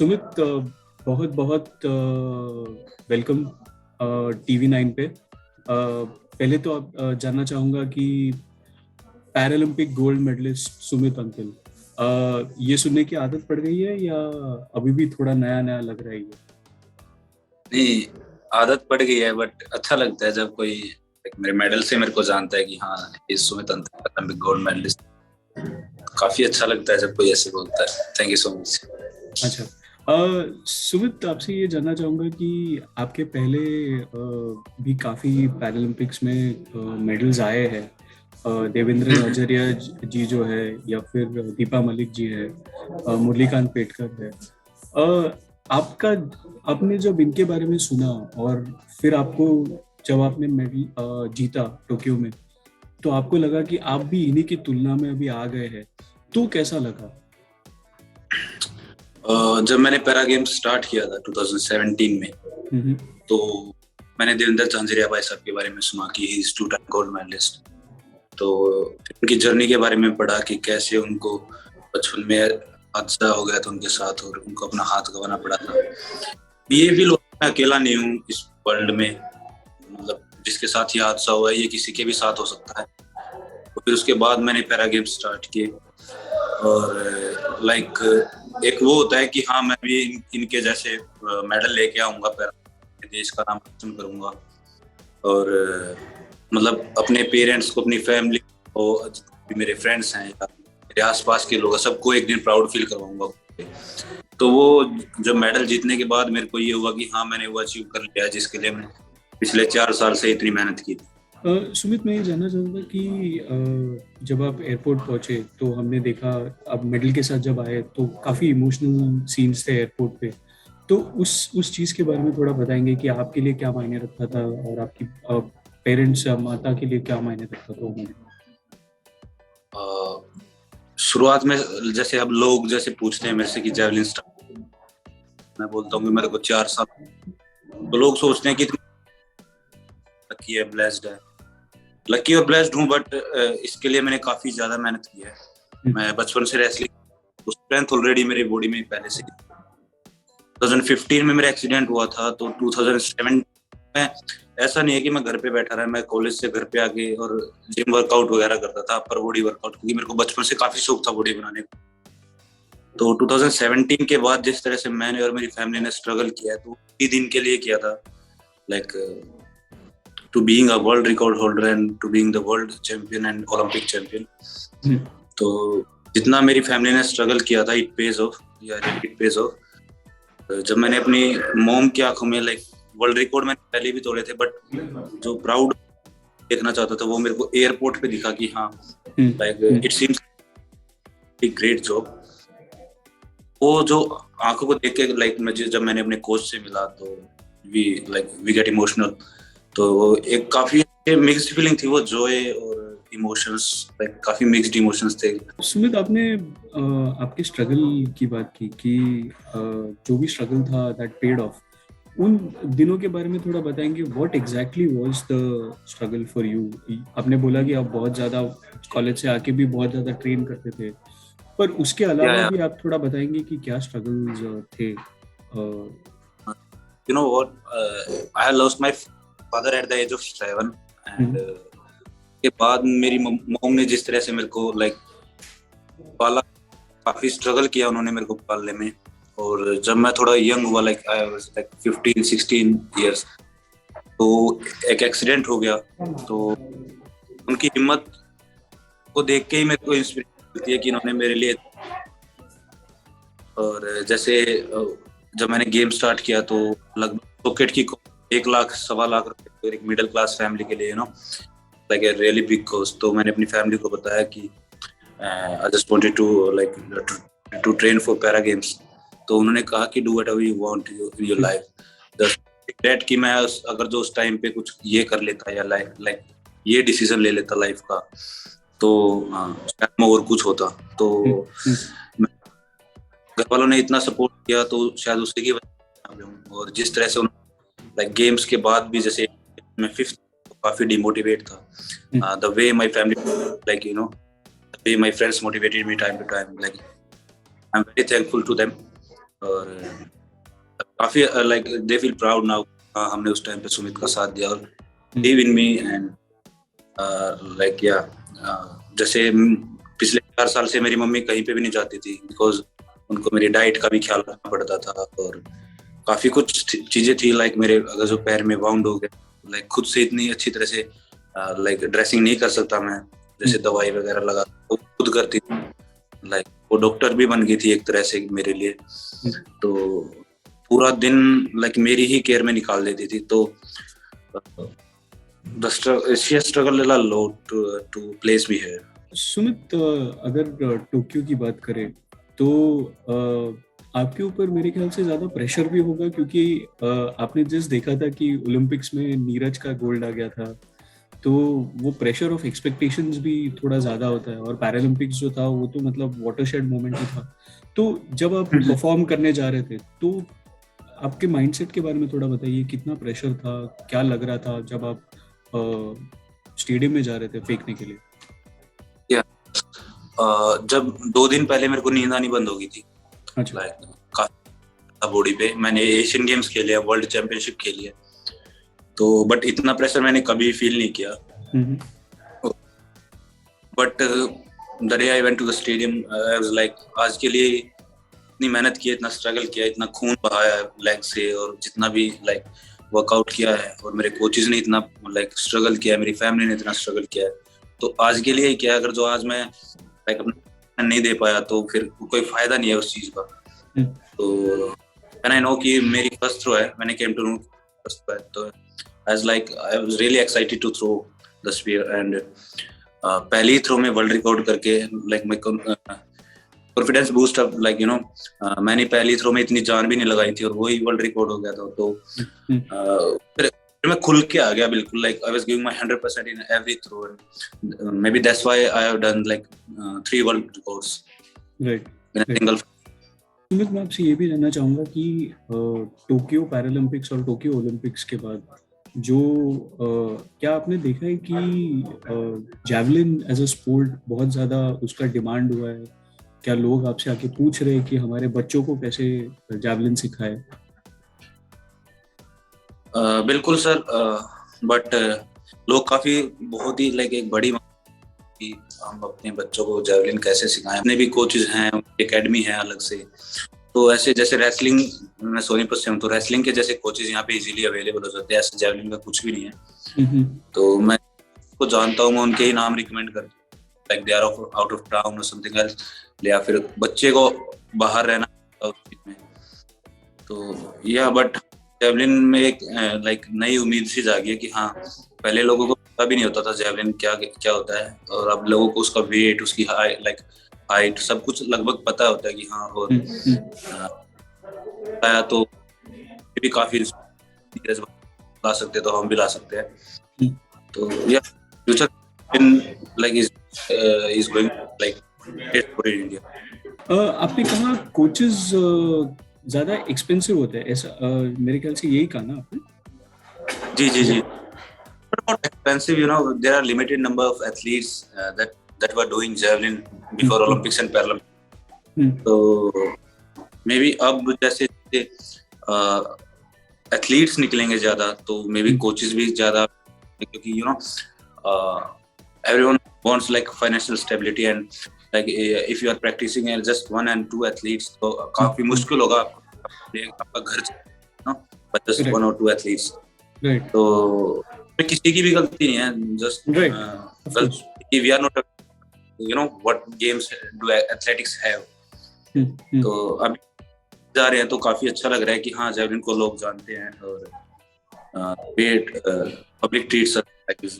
सुमित, बहुत बहुत welcome TV9 पे। पहले तो आप जानना चाहूँगा कि Paralympic gold medallist Sumit Antil, ये सुनने की आदत पड़ गई है या अभी भी थोड़ा नया नया लग रहा है ये? नहीं, आदत पड़ गई है बट अच्छा लगता है जब कोई मेरे मेडल से मेरे को जानता है कि हाँ ये सुमित अंतरराष्ट्रीय गोल्ड मेडलिस्ट। काफी अच्छा लगता है जब कोई ऐसे बोलता है। Thank you so much. अच्छा, सुमित, आपसे ये जानना चाहूँगा कि आपके पहले भी काफ़ी पैरालंपिक्स में मेडल्स आए हैं। देवेंद्र झाझरिया जी जो है, या फिर दीपा मलिक जी है, मुरलीकांत पेटकर है। आपका आपने जब इनके बारे में सुना और फिर आपको जब आपने मेडल जीता टोक्यो में, तो आपको लगा कि आप भी इन्हीं की तुलना में अभी आ गए हैं, तो कैसा लगा? जब मैंने पैरा गेम्स स्टार्ट किया था 2017 में, तो मैंने देवेंद्र झांझरिया भाई साहब के बारे में सुना कि he is 2 time gold medallist. तो उनकी जर्नी के बारे में पढ़ा कि कैसे उनको बचपन में हादसा हो गया था उनके साथ और उनको अपना हाथ गंवाना पड़ा था। ये भी लोग, मैं अकेला नहीं हूँ इस वर्ल्ड में, मतलब जिसके साथ ये हादसा हुआ है ये किसी के भी साथ हो सकता है। तो फिर उसके बाद मैंने पैरा गेम्स स्टार्ट किए और एक वो होता है कि हाँ मैं भी इनके जैसे मेडल लेके आऊंगा, पैरा देश का नाम रोशन करूंगा और मतलब अपने पेरेंट्स को, अपनी फैमिली को, मेरे फ्रेंड्स हैं या मेरे आसपास के लोग, सबको एक दिन प्राउड फील करवाऊंगा। तो वो जब मेडल जीतने के बाद मेरे को ये हुआ कि हाँ मैंने वो अचीव कर लिया जिसके लिए मैंने पिछले 4 साल से इतनी मेहनत की थी। सुमित, मैं ये जानना चाहूँगा कि जब आप एयरपोर्ट पहुंचे तो हमने देखा आप मेडल के साथ जब आए तो काफ़ी इमोशनल सीन्स थे एयरपोर्ट पे। तो उस चीज़ के बारे में थोड़ा बताएंगे कि आपके लिए क्या मायने रखता था और आपकी पेरेंट्स या माता के लिए क्या मायने रखता था उन्होंने? शुरुआत में जैसे अब लोग जैसे पूछते हैं मेरे से कि जेवलिन स्टार, मैं बोलता हूँ कि मेरे को 4 साल, तो लोग सोचते हैं कि लकी है, ब्लेस्ड है। लकी और ब्लेस्ड हूँ बट इसके लिए मैंने काफी ज्यादा मेहनत की है। मैं बचपन से रेसलिंग, स्ट्रेंथ ऑलरेडी मेरी बॉडी में पहले से। 2015 में मेरा एक्सीडेंट हुआ था, तो 2007 में ऐसा नहीं है कि मैं घर पे बैठा रहा, मैं कॉलेज से घर पे आके और जिम वर्कआउट वगैरह करता था, अपर बॉडी वर्कआउट, क्योंकि मेरे को बचपन से काफी शौक था बॉडी बनाने का। तो 2017 के बाद जिस तरह से मैंने और मेरी फैमिली ने स्ट्रगल किया है, तो 3 दिन के लिए किया था, to being a world record holder and to being the world champion and Olympic champion. तो जितना मेरी फैमिली ने स्ट्रगल किया था, इट पेज ऑफ। जब मैंने अपनी मॉम की आंखों में वर्ल्ड रिकॉर्ड मैंने पहले भी तोड़े थे, बट जो प्राउड देखना चाहता था वो मेरे को एयरपोर्ट पे दिखा कि हाँ इट सीम्स ग्रेट जॉब। वो जो आंखों को देख के जब मैंने अपने कोच से मिला तो वी गेट इमोशनल। तो एक काफी मिक्स्ड फीलिंग थी, वो जॉय और इमोशंस, काफी मिक्स्ड इमोशंस थे। सुमित, आपने आपके स्ट्रगल की बात की कि जो भी स्ट्रगल था दैट पेड ऑफ। उन दिनों के बारे में थोड़ा बताएंगे, what exactly was the struggle for you? आपने बोला कि आप बहुत ज्यादा कॉलेज से आके भी बहुत ज्यादा ट्रेन करते थे, पर उसके अलावा भी आप थोड़ा बताएंगे कि क्या स्ट्रगल्स थे? You know what, I had lost my father at the age of 7 and के बाद मेरी मॉम ने जिस तरह से मेरे को पाला, काफी स्ट्रगल किया उन्होंने मेरे को पालने में। और जब मैं थोड़ा यंग हुआ, आई वाज 15-16 इयर्स, तो एक एक्सीडेंट हो गया। तो उनकी हिम्मत को देख के ही मेरे को इंस्पिरेशन मिलती है कि इन्होंने मेरे लिए। और जैसे जब मैंने गेम स्टार्ट किया तो लगभग पॉकेट की 1 लाख 1.25 लाख रुपए एक मिडिल क्लास फैमिली के लिए, like a really big cost। तो मैंने अपनी फैमिली को बताया कि I just wanted to train for para games। तो उन्होंने कहा कि do whatever you want in your life। that कि मैं अगर जो उस टाइम पे कुछ ये कर लेता या ये डिसीजन ले लेता लाइफ का, तो शायद मैं और कुछ होता। तो घर वालों ने इतना सपोर्ट किया, तो शायद उसी की वजह से। और जिस तरह से गेम्स के बाद भी, जैसे मैं 5th काफी डिमोटिवेट था, the way my family, the way my friends motivated me time to time, I'm very thankful to them। और काफी like they feel proud now, हमने उस टाइम पे सुमित का साथ दिया और believe in me and like या जैसे पिछले 4 साल से मेरी मम्मी कहीं पे भी नहीं जाती थी बिकॉज उनको मेरी डाइट का भी ख्याल रखना पड़ता था और काफी कुछ चीजें थी लाइक मेरे अगर जो पैर में वाउंड हो गया, लाइक खुद से इतनी अच्छी तरह से लाइक ड्रेसिंग नहीं कर सकता मैं, जैसे दवाई वगैरह लगा वो खुद करती थी, लाइक वो डॉक्टर भी बन गई थी एक तरह से मेरे लिए, तो पूरा दिन लाइक मेरी ही केयर में निकाल देती थी, तो she has struggled a lot to place me here. Sumit, अगर टोक्यो की बात करें तो आपके ऊपर मेरे ख्याल से ज्यादा प्रेशर भी होगा क्योंकि आपने जिस देखा था कि ओलंपिक्स में नीरज का गोल्ड आ गया था, तो वो प्रेशर ऑफ एक्सपेक्टेशंस भी थोड़ा ज्यादा होता है और पैरालंपिक्स जो था वो तो मतलब वाटरशेड मोमेंट ही था। तो जब आप परफॉर्म करने जा रहे थे तो आपके माइंडसेट के बारे में थोड़ा बताइए, कितना प्रेशर था, क्या लग रहा था जब आप स्टेडियम में जा रहे थे फेंकने के लिए? जब 2 दिन पहले मेरे को नींद आनी बंद हो गई थी। अच्छा। लाइक बॉडी पे मैंने एशियन गेम्स खेले, वर्ल्ड चैंपियनशिप खेली है, तो बट इतना प्रेशर मैंने कभी फील नहीं किया। But the day I went to the stadium I was like आज के लिए इतनी मेहनत की, इतना स्ट्रगल किया, इतना खून बहाया लेग से और जितना भी लाइक वर्कआउट किया है और मेरे कोचेज ने इतना लाइक स्ट्रगल किया है, मेरी फैमिली ने इतना स्ट्रगल किया है, तो आज के लिए ही क्या, अगर जो आज मैं लाइक अपना नहीं दे पाया तो फिर कोई फायदा नहीं है उस चीज का। तो व्हेन आई नो कि मेरी फर्स्ट थ्रो है, मैंने came to know first throw है, तो I was really excited to throw the spear and पहली थ्रो में वर्ल्ड रिकॉर्ड करके लाइक मैं confidence boost up, like you know मैंने पहली थ्रो में इतनी जान भी नहीं लगाई थी और वही वर्ल्ड रिकॉर्ड हो गया था, तो फिर मैं खुल के आ गया बिल्कुल, like I was giving my 100% in every throw and maybe that's why I have done like 3 world records right in a single. Sumit, मैं आपसे ये भी जानना चाहूंगा कि टोक्यो पैरालंपिक्स और टोक्यो ओलंपिक्स के बाद जो क्या आपने देखा है कि जैवलिन एज अ स्पोर्ट बहुत ज्यादा उसका डिमांड हुआ है? क्या लोग आपसे आके पूछ रहे हैं कि हमारे बच्चों को कैसे जैवलिन सिखाए? बिल्कुल सर, बट लोग काफी बहुत ही लाइक एक बड़ी कि हम अपने बच्चों को जैवलिन कैसे सिखाएं, अपने भी कोचेज हैं, एकेडमी है अलग से, तो ऐसे जैसे रेसलिंग, मैं सोनीपत से हूँ तो रेसलिंग के जैसे कोचेज यहाँ पे इजीली अवेलेबल हो जाते हैं, ऐसे जैवलिन का कुछ भी नहीं है। तो मैं को जानता हूँ, मैं उनके ही नाम रिकमेंड करता हूँ, like they are out of town और समथिंग एल्स, या फिर बच्चे को बाहर रहना में, तो या बट जैवलिन में एक लाइक नई उम्मीद सी जागी है कि हाँ, पहले लोगों को पता भी नहीं होता था जैवलिन क्या होता है, और अब लोगों को उसका वेट, उसकी हाइट सब कुछ लगभग पता होता है कि हाँ, और आया तो भी काफी ला सकते, तो हम भी ला सकते हैं, तो या future like is going like for India. आपने कहा कोचेस ज्यादा एक्सपेंसिव होते हैं, ऐसा मेरे ख्याल से यही कहा ना आपने? जी not expensive, you know, there are limited number of athletes that were doing javelin before Olympics and Paralympics, so maybe अब जैसे एथलीट्स निकलेंगे ज्यादा तो मे बी कोचेस भी ज्यादा, क्योंकि you know everyone wants like financial stability and like if you are practicing just 1 and 2 athletes तो काफी मुश्किल होगा आपका घर ना, but just 1 or 2 athletes, तो किसी की भी गलती नहीं है, just we are not, you know what games do athletics have, तो अभी जा रहे हैं तो काफी अच्छा लग रहा है कि हाँ, जैवलिन को लोग जानते हैं और public treats like this,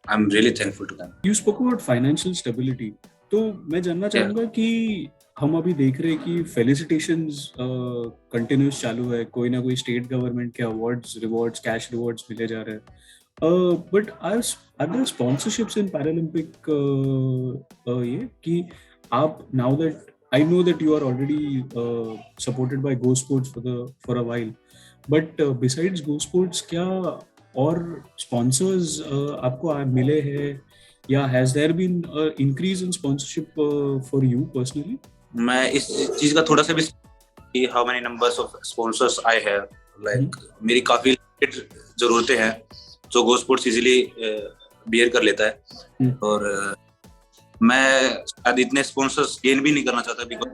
I am really thankful to them. You spoke about financial stability, तो मैं जानना चाहूंगा कि हम अभी देख रहे हैं कि फेलिसिटेशंस कंटिन्यूस चालू है, कोई ना कोई स्टेट गवर्नमेंट के अवार्ड्स, रिवॉर्ड्स, कैश रिवॉर्ड्स मिले जा रहे हैं, but are there sponsorships in Paralympic ये कि आप now that I know that you are already supported by Go Sports for a while, but besides Go Sports, क्या और sponsors आपको मिले हैं, या has there been increase in sponsorship for you personally? मैं इस चीज का थोड़ा सा भी कि how many numbers of sponsors I have, like मेरी काफी जरूरतें हैं जो गो स्पोर्ट्स इजीली बियर कर लेता है, और मैं शायद इतने स्पॉन्सर्स गेन भी नहीं करना चाहता बिकॉज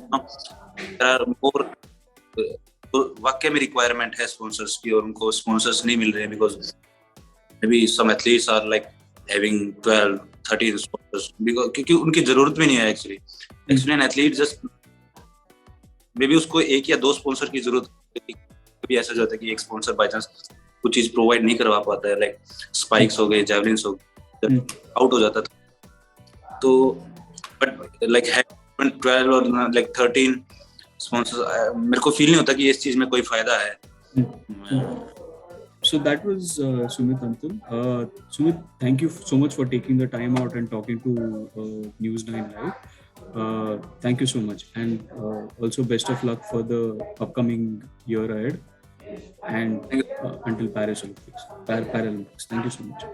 देयर आर मोर, तो वाकई में रिक्वायरमेंट है स्पॉन्सर्स की, और उनको स्पॉन्सर्स नहीं मिल रहे हैं because maybe some athletes are like having 12-13 sponsors, because क्योंकि उनकी जरूरत भी नहीं है actually an athlete just maybe उसको एक या दो स्पॉन्सर की जरूरत है। कभी ऐसा जाता है कि एक स्पॉन्सर बाय चांस कुछ चीज प्रोवाइड नहीं करवा पाता है, लाइक स्पाइक्स हो गए, जैवलिन्स हो गए, आउट हो जाता था। तो बट लाइक 12 और लाइक 13 स्पॉन्सर्स, मेरे को फील नहीं होता कि इस चीज में कोई फायदा है। So that was Sumit Antul. Sumit, thank you so much for taking the time out and talking to News9 Live. Thank you so much, and also best of luck for the upcoming year ahead and until Paris Olympics, Paralympics. Thank you so much.